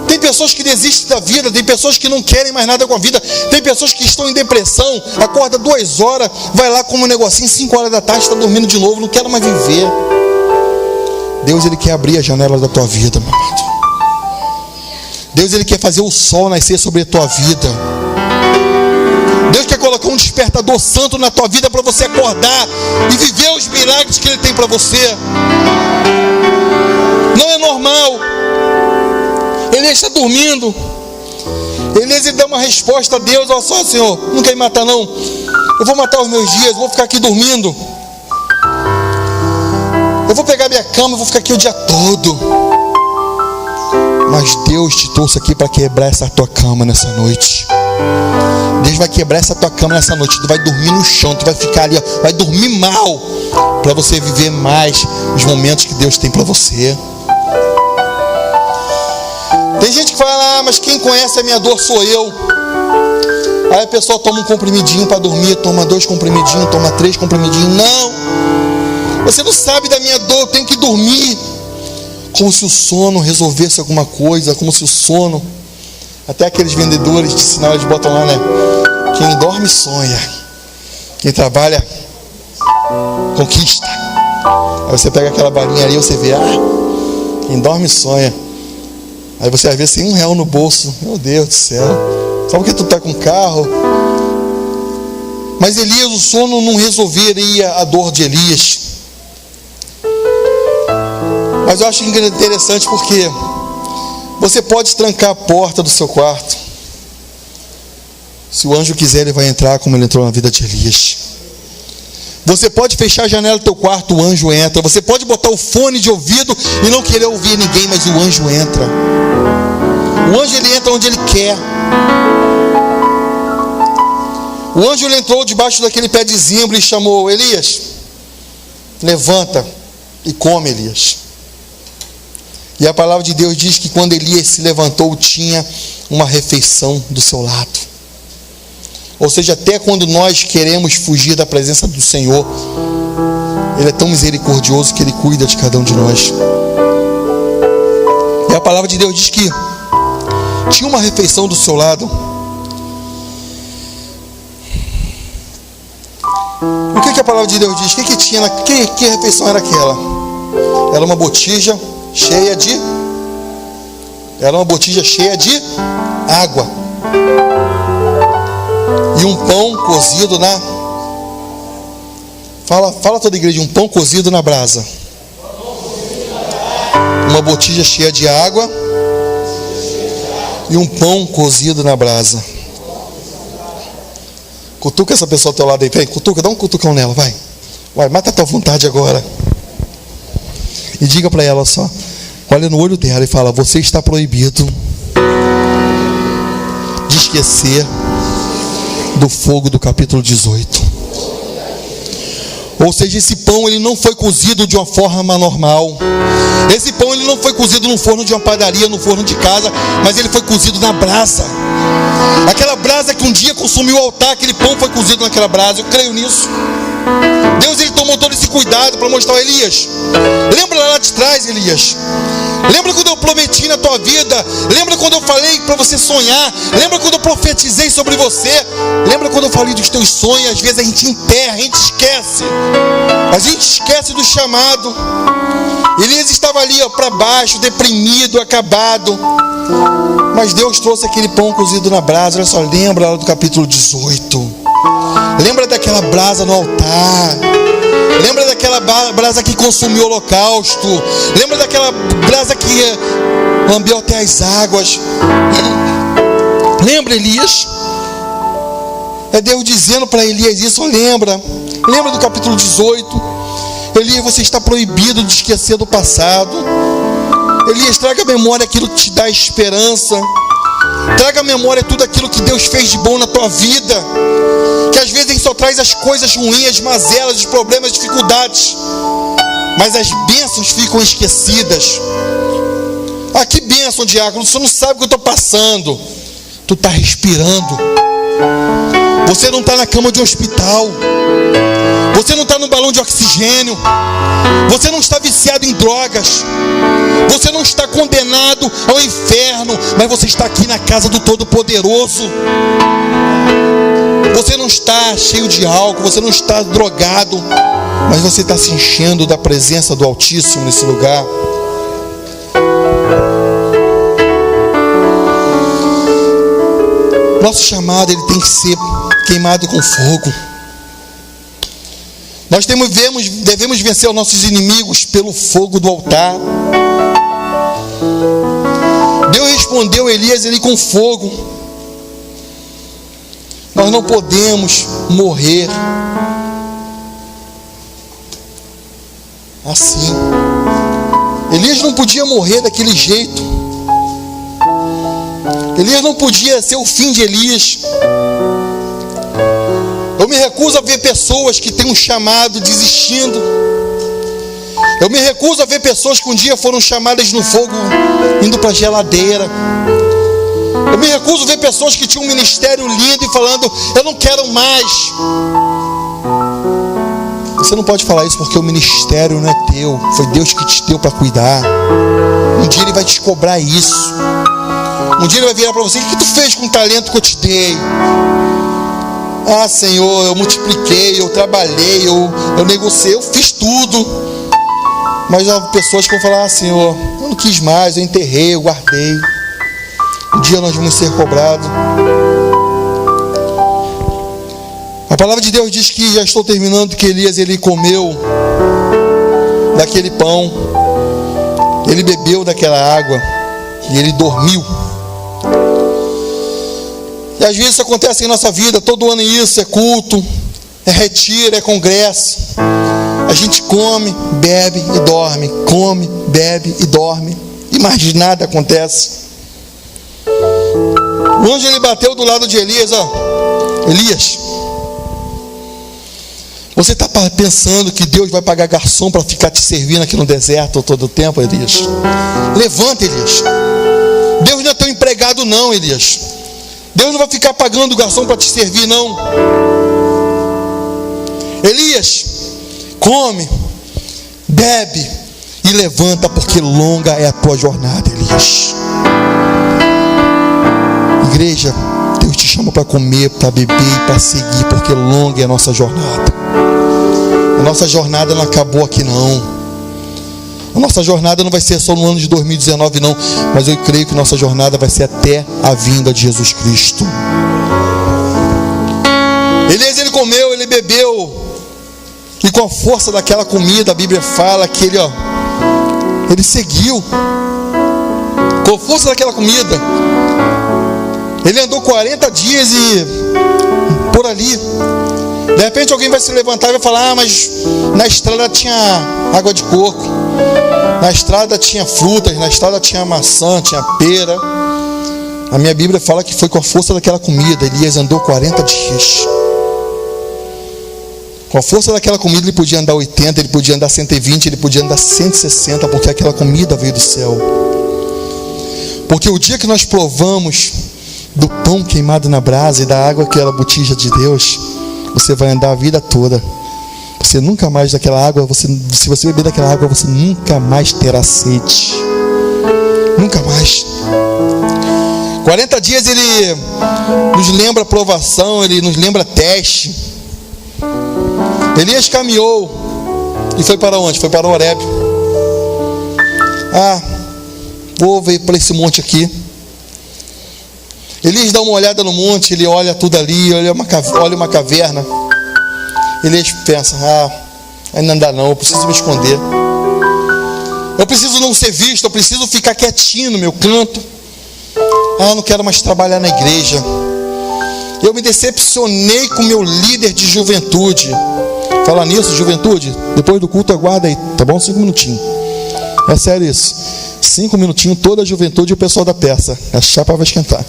Tem pessoas que desistem da vida, tem pessoas que não querem mais nada com a vida, tem pessoas que estão em depressão, acorda 2 horas, vai lá como um negocinho, 5 horas da tarde, está dormindo de novo, não quero mais viver. Deus, Ele quer abrir a janela da tua vida, meu amado. Deus, Ele quer fazer o sol nascer sobre a tua vida. Deus quer colocar um despertador santo na tua vida para você acordar e viver os milagres que Ele tem para você. Não é normal. Elias está dormindo. Elias, ele dá uma resposta a Deus: olha só, Senhor, não quer me matar não. Eu vou matar os meus dias, vou ficar aqui dormindo. Eu vou pegar minha cama e vou ficar aqui o dia todo. Mas Deus te trouxe aqui para quebrar essa tua cama nessa noite. Deus vai quebrar essa tua cama nessa noite. Tu vai dormir no chão, tu vai ficar ali, ó, vai dormir mal, para você viver mais os momentos que Deus tem para você. Tem gente que fala: ah, mas quem conhece a minha dor sou eu. Aí a pessoa toma um comprimidinho para dormir, toma 2 comprimidinhos, toma 3 comprimidinhos. Não, você não sabe da minha dor, eu tenho que dormir. Como se o sono resolvesse alguma coisa, como se o sono... Até aqueles vendedores de sinal, eles botam lá, né? Quem dorme sonha, quem trabalha conquista. Aí você pega aquela balinha ali e você vê: ah, quem dorme sonha. Aí você às vezes tem R$1 no bolso. Meu Deus do céu, só porque tu está com carro. Mas Elias, o sono não resolveria a dor de Elias. Mas eu acho interessante porque você pode trancar a porta do seu quarto. Se o anjo quiser, ele vai entrar como ele entrou na vida de Elias. Você pode fechar a janela do teu quarto, o anjo entra. Você pode botar o fone de ouvido e não querer ouvir ninguém, mas o anjo entra. O anjo, ele entra onde ele quer. O anjo, ele entrou debaixo daquele pé de zimbro e chamou: Elias, levanta e come, Elias. E a palavra de Deus diz que quando Elias se levantou, tinha uma refeição do seu lado. Ou seja, até quando nós queremos fugir da presença do Senhor, Ele é tão misericordioso que Ele cuida de cada um de nós. E a palavra de Deus diz que tinha uma refeição do seu lado. O que a palavra de Deus diz? O que tinha? Que refeição era aquela? Era uma botija cheia de... Era uma botija cheia de água. E um pão cozido na... Fala toda a igreja: um pão cozido na brasa. Uma botija cheia de água e um pão cozido na brasa. Cutuca essa pessoa ao teu lado aí, vem, cutuca, dá um cutucão nela, vai. Vai, mata a tua vontade agora. E diga para ela só, olha no olho dela e fala: você está proibido de esquecer do fogo do capítulo 18. Ou seja, esse pão, ele não foi cozido de uma forma normal. Esse pão, ele não foi cozido no forno de uma padaria, no forno de casa, mas ele foi cozido na brasa. Aquela brasa que um dia consumiu o altar, aquele pão foi cozido naquela brasa. Eu creio nisso. Deus, ele tomou todo esse cuidado para mostrar a Elias. Lembra lá de trás, Elias? Lembra quando eu prometi na tua vida? Lembra quando eu falei para você sonhar? Lembra quando eu profetizei sobre você? Lembra quando eu falei dos teus sonhos? Às vezes a gente enterra, a gente esquece. A gente esquece do chamado. Elias estava ali, para baixo, deprimido, acabado. Mas Deus trouxe aquele pão cozido na brasa. Olha só, lembra lá do capítulo 18. Lembra daquela brasa no altar. Lembra daquela brasa que consumiu o holocausto. Lembra daquela brasa que lambeu até as águas. Lembra, Elias? É Deus dizendo para Elias isso. Lembra do capítulo 18. Elias, você está proibido de esquecer do passado. Elias, traga à memória aquilo que te dá esperança. Traga à memória tudo aquilo que Deus fez de bom na tua vida. Que às vezes a gente só traz as coisas ruins, as mazelas, os problemas, as dificuldades, mas as bênçãos ficam esquecidas. Ah, que bênção, diácono, você não sabe o que eu estou passando. Tu está respirando. Você não está na cama de um hospital. Você não está no balão de oxigênio. Você não está viciado em drogas. Você não está condenado ao inferno, mas você está aqui na casa do Todo-Poderoso. Você não está cheio de álcool, você não está drogado, mas você está se enchendo da presença do Altíssimo nesse lugar. Nosso chamado, ele tem que ser queimado com fogo. Nós devemos vencer os nossos inimigos pelo fogo do altar. Deus respondeu a Elias ali com fogo. Nós não podemos morrer assim. Elias não podia morrer daquele jeito. Elias não podia ser o fim de Elias. Eu me recuso a ver pessoas que têm um chamado desistindo. Eu me recuso a ver pessoas que um dia foram chamadas no fogo indo para a geladeira. Eu me recuso a ver pessoas que tinham um ministério lindo e falando: eu não quero mais. Você não pode falar isso, porque o ministério não é teu. Foi Deus que te deu para cuidar. Um dia Ele vai te cobrar isso. Um dia Ele vai virar para você: o que tu fez com o talento que eu te dei? Ah, Senhor, eu multipliquei, eu trabalhei, eu negociei, eu fiz tudo. Mas há pessoas que vão falar: ah, Senhor, eu não quis mais, eu enterrei, eu guardei. Um dia nós vamos ser cobrados. A palavra de Deus diz que, já estou terminando, que Elias, ele comeu daquele pão, ele bebeu daquela água e ele dormiu. E às vezes isso acontece em nossa vida, todo ano isso, é culto, é retiro, é congresso. A gente come, bebe e dorme, come, bebe e dorme, e mais nada acontece. O anjo, ele bateu do lado de Elias, ó: Elias, você está pensando que Deus vai pagar garçom para ficar te servindo aqui no deserto todo o tempo, Elias? Levanta, Elias. Deus não é teu empregado não, Elias. Deus não vai ficar pagando garçom para te servir não. Elias, come, bebe e levanta, porque longa é a tua jornada, Elias. Igreja, Deus te chama para comer, para beber e para seguir, porque longa é a nossa jornada. A nossa jornada não acabou aqui não. A nossa jornada não vai ser só no ano de 2019 não, mas eu creio que nossa jornada vai ser até a vinda de Jesus Cristo. Elias, ele comeu, ele bebeu, e com a força daquela comida, a Bíblia fala que ele seguiu. Com a força daquela comida, ele andou 40 dias e por ali. De repente alguém vai se levantar e vai falar: ah, mas na estrada tinha água de coco, na estrada tinha frutas, na estrada tinha maçã, tinha pera. A minha Bíblia fala que foi com a força daquela comida. Elias andou 40 dias. Com a força daquela comida ele podia andar 80, ele podia andar 120, ele podia andar 160, porque aquela comida veio do céu. Porque o dia que nós provamos do pão queimado na brasa e da água que era a botija de Deus, você vai andar a vida toda. Você nunca mais daquela água, se você beber daquela água, você nunca mais terá sede. Nunca mais. 40 dias ele nos lembra provação, ele nos lembra teste. Elias caminhou e foi para onde? Foi para Horeb. Ah, vou ver para esse monte aqui. Elias dá uma olhada no monte, ele olha tudo ali, olha uma caverna. Elias pensa: ah, ainda não dá não, eu preciso me esconder. Eu preciso não ser visto, eu preciso ficar quietinho no meu canto. Ah, eu não quero mais trabalhar na igreja. Eu me decepcionei com o meu líder de juventude. Falar nisso, juventude, depois do culto aguarda aí, tá bom? 5 minutinhos. É sério isso. 5 minutinhos, toda a juventude e o pessoal da peça. A chapa vai esquentar.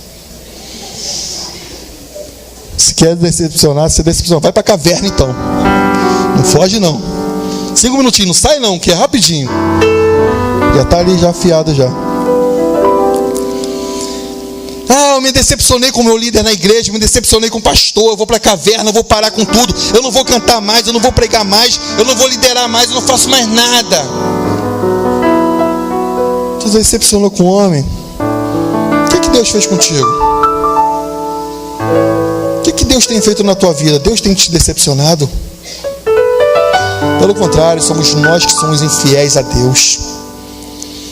Se quer decepcionar, se decepciona, vai para a caverna então. Não foge não. 5 minutinhos, não sai não, que é rapidinho. Já está ali já afiado já. Ah, eu me decepcionei com o meu líder na igreja, me decepcionei com o pastor, eu vou para a caverna, eu vou parar com tudo, eu não vou cantar mais, eu não vou pregar mais, eu não vou liderar mais, eu não faço mais nada. Você se decepcionou com o homem? O que Deus fez contigo? O que Deus tem feito na tua vida? Deus tem te decepcionado? Pelo contrário, somos nós que somos infiéis a Deus.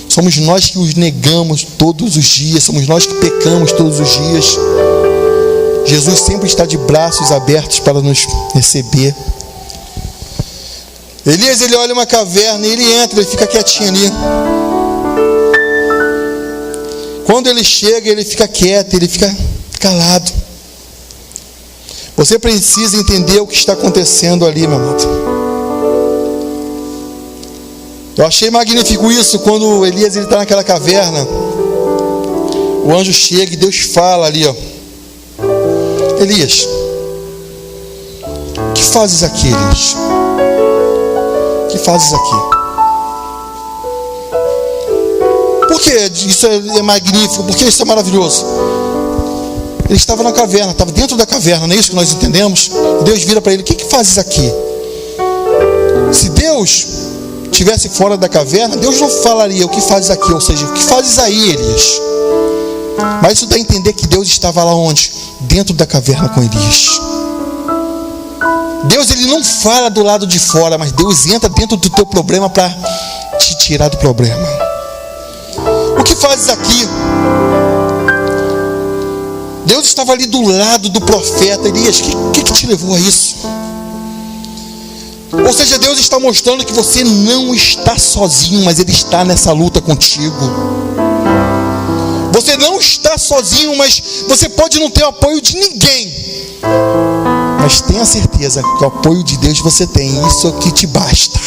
Somos nós que os negamos todos os dias. Somos nós que pecamos todos os dias. Jesus sempre está de braços abertos para nos receber. Elias, ele olha uma caverna e ele entra, ele fica quietinho ali. Quando ele chega, ele fica quieto, ele fica calado. Você precisa entender o que está acontecendo ali, meu amado. Eu achei magnífico isso, quando Elias está naquela caverna. O anjo chega e Deus fala ali, ó: Elias, o que fazes aqui, Elias? O que fazes aqui? Por que isso é magnífico? Por que isso é maravilhoso? Ele estava na caverna, estava dentro da caverna, não é isso que nós entendemos? Deus vira para ele: o que fazes aqui? Se Deus estivesse fora da caverna, Deus não falaria: o que fazes aqui? Ou seja, o que fazes aí, Elias? Mas isso dá a entender que Deus estava lá onde? Dentro da caverna com Elias. Deus, ele não fala do lado de fora, mas Deus entra dentro do teu problema para te tirar do problema. O que fazes aqui? Deus estava ali do lado do profeta. Elias, o que te levou a isso? Ou seja, Deus está mostrando que você não está sozinho, mas Ele está nessa luta contigo. Você não está sozinho, mas você pode não ter o apoio de ninguém, mas tenha certeza que o apoio de Deus você tem. Isso é o que te basta.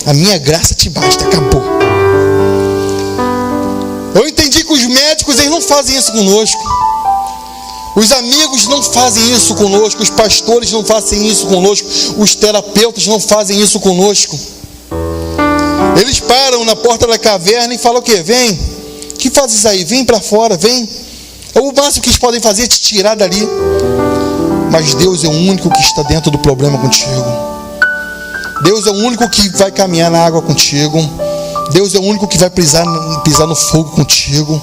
A minha graça te basta, acabou. Eu entendi que os médicos, eles não fazem isso conosco. Os amigos não fazem isso conosco. Os pastores não fazem isso conosco. Os terapeutas não fazem isso conosco. Eles param na porta da caverna e falam: o quê? Vem. O que fazes aí? Vem para fora, vem. É o máximo que eles podem fazer é te tirar dali. Mas Deus é o único que está dentro do problema contigo. Deus é o único que vai caminhar na água contigo. Deus é o único que vai pisar no fogo contigo.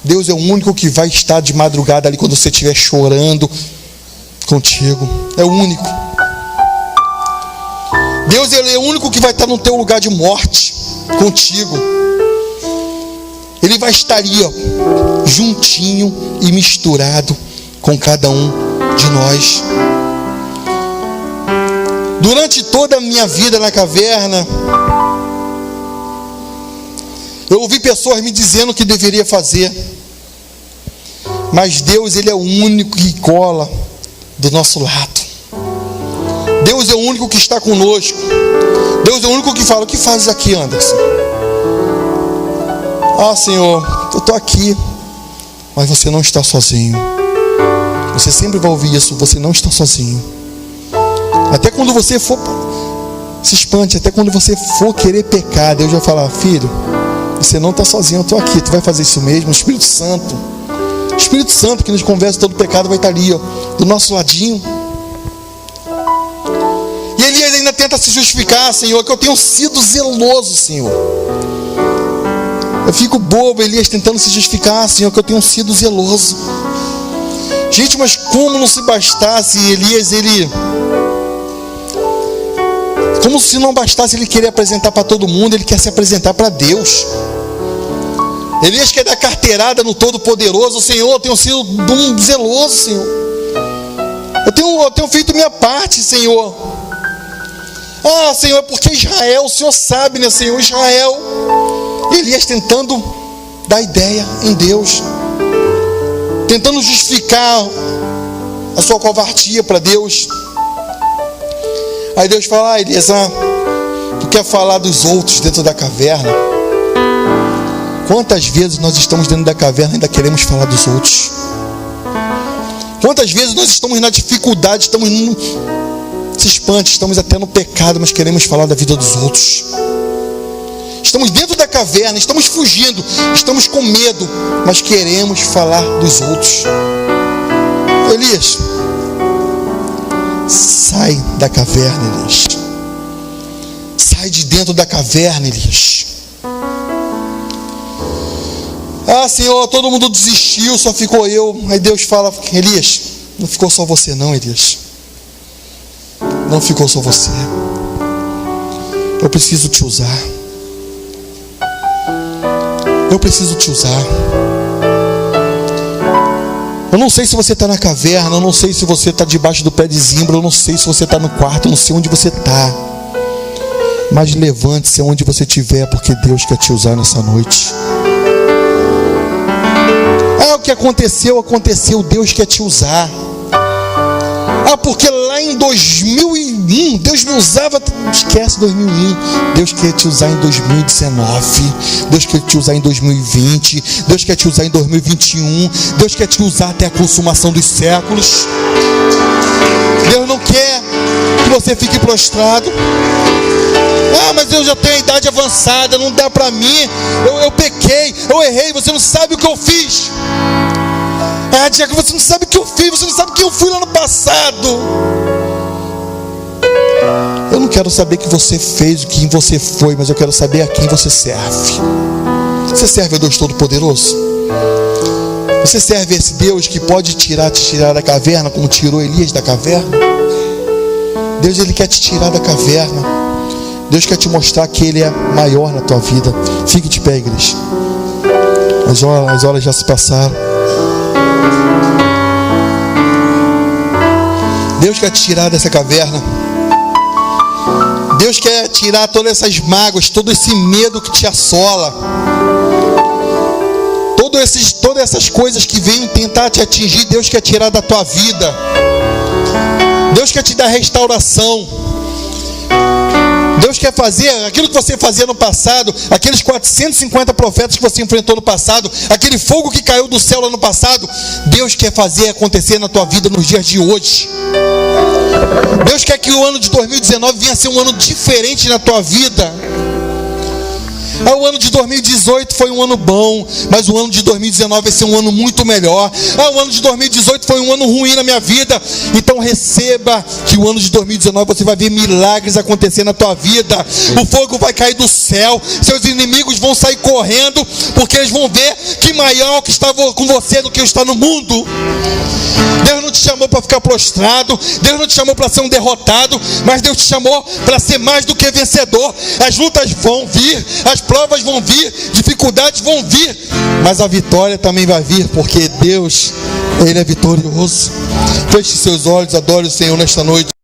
Deus é o único que vai estar de madrugada ali quando você estiver chorando contigo. É o único. Deus, ele é o único que vai estar no teu lugar de morte contigo. Ele vai estar ali, ó, juntinho e misturado com cada um de nós. Durante toda a minha vida na caverna, eu ouvi pessoas me dizendo o que deveria fazer. Mas Deus, ele é o único que cola do nosso lado. Deus é o único que está conosco. Deus é o único que fala: o que fazes aqui, Anderson? Ah, Senhor, eu estou aqui. Mas você não está sozinho. Você sempre vai ouvir isso: você não está sozinho. Até quando você for, se espante, até quando você for querer pecar, Deus vai falar: filho, você não está sozinho, eu estou aqui. Tu vai fazer isso mesmo. O Espírito Santo que nos convence todo pecado vai estar ali, ó, do nosso ladinho. E Elias ainda tenta se justificar: Senhor, que eu tenho sido zeloso, Senhor. Eu fico bobo, Elias tentando se justificar: Senhor, que eu tenho sido zeloso. Gente, mas como não se bastasse Elias, como se não bastasse ele querer apresentar para todo mundo, ele quer se apresentar para Deus. Elias quer dar carteirada no Todo-Poderoso: Senhor, eu tenho sido zeloso, Senhor. Eu tenho feito minha parte, Senhor. Ah, Senhor, é porque Israel, o Senhor sabe, né, Senhor? Israel. Elias tentando dar ideia em Deus, tentando justificar a sua covardia para Deus. Aí Deus fala: ah, Elias, tu quer falar dos outros dentro da caverna? Quantas vezes nós estamos dentro da caverna e ainda queremos falar dos outros? Quantas vezes nós estamos na dificuldade, estamos no se espante, estamos até no pecado, mas queremos falar da vida dos outros. Estamos dentro da caverna, estamos fugindo, estamos com medo, mas queremos falar dos outros. Elias, sai da caverna, Elias. Sai de dentro da caverna, Elias. Ah, Senhor, todo mundo desistiu, só ficou eu. Aí Deus fala: Elias, não ficou só você não, Elias. Não ficou só você. Eu preciso te usar. Eu preciso te usar. Eu não sei se você está na caverna, eu não sei se você está debaixo do pé de zimbro, eu não sei se você está no quarto, eu não sei onde você está. Mas levante-se onde você estiver, porque Deus quer te usar nessa noite. O que aconteceu, Deus quer te usar. Porque lá em 2001, Deus me usava. Esquece 2001. Deus quer te usar em 2019. Deus quer te usar em 2020. Deus quer te usar em 2021. Deus quer te usar até a consumação dos séculos. Deus não quer que você fique prostrado. Mas eu já tenho a idade avançada, não dá para mim. Eu pequei, eu errei, você não sabe o que eu fiz. Diago, você não sabe o que eu fiz, você não sabe o que eu fui lá no passado. Eu não quero saber o que você fez, o que você foi, mas eu quero saber a quem você serve. Você serve a Deus Todo-Poderoso? Você serve a esse Deus que pode te tirar da caverna, como tirou Elias da caverna? Deus, Ele quer te tirar da caverna. Deus quer te mostrar que Ele é maior na tua vida. Fique de pé, igreja. As horas já se passaram. Deus quer te tirar dessa caverna. Deus quer tirar todas essas mágoas, todo esse medo que te assola, todas essas coisas que vêm tentar te atingir. Deus quer tirar da tua vida. Deus quer te dar restauração. Deus quer fazer aquilo que você fazia no passado, aqueles 450 profetas que você enfrentou no passado, aquele fogo que caiu do céu lá no passado. Deus quer fazer acontecer na tua vida nos dias de hoje. Deus quer que o ano de 2019 venha a ser um ano diferente na tua vida. O ano de 2018 foi um ano bom, mas o ano de 2019 vai ser um ano muito melhor. O ano de 2018 foi um ano ruim na minha vida. Então receba que o ano de 2019 você vai ver milagres acontecer na tua vida. O fogo vai cair do céu, seus inimigos vão sair correndo, porque eles vão ver que maior que estava com você do que está no mundo. Deus não te chamou para ficar prostrado, Deus não te chamou para ser um derrotado, mas Deus te chamou para ser mais do que vencedor. As lutas vão vir, as provas vão vir, dificuldades vão vir, mas a vitória também vai vir, porque Deus, Ele é vitorioso. Feche seus olhos, adore o Senhor nesta noite.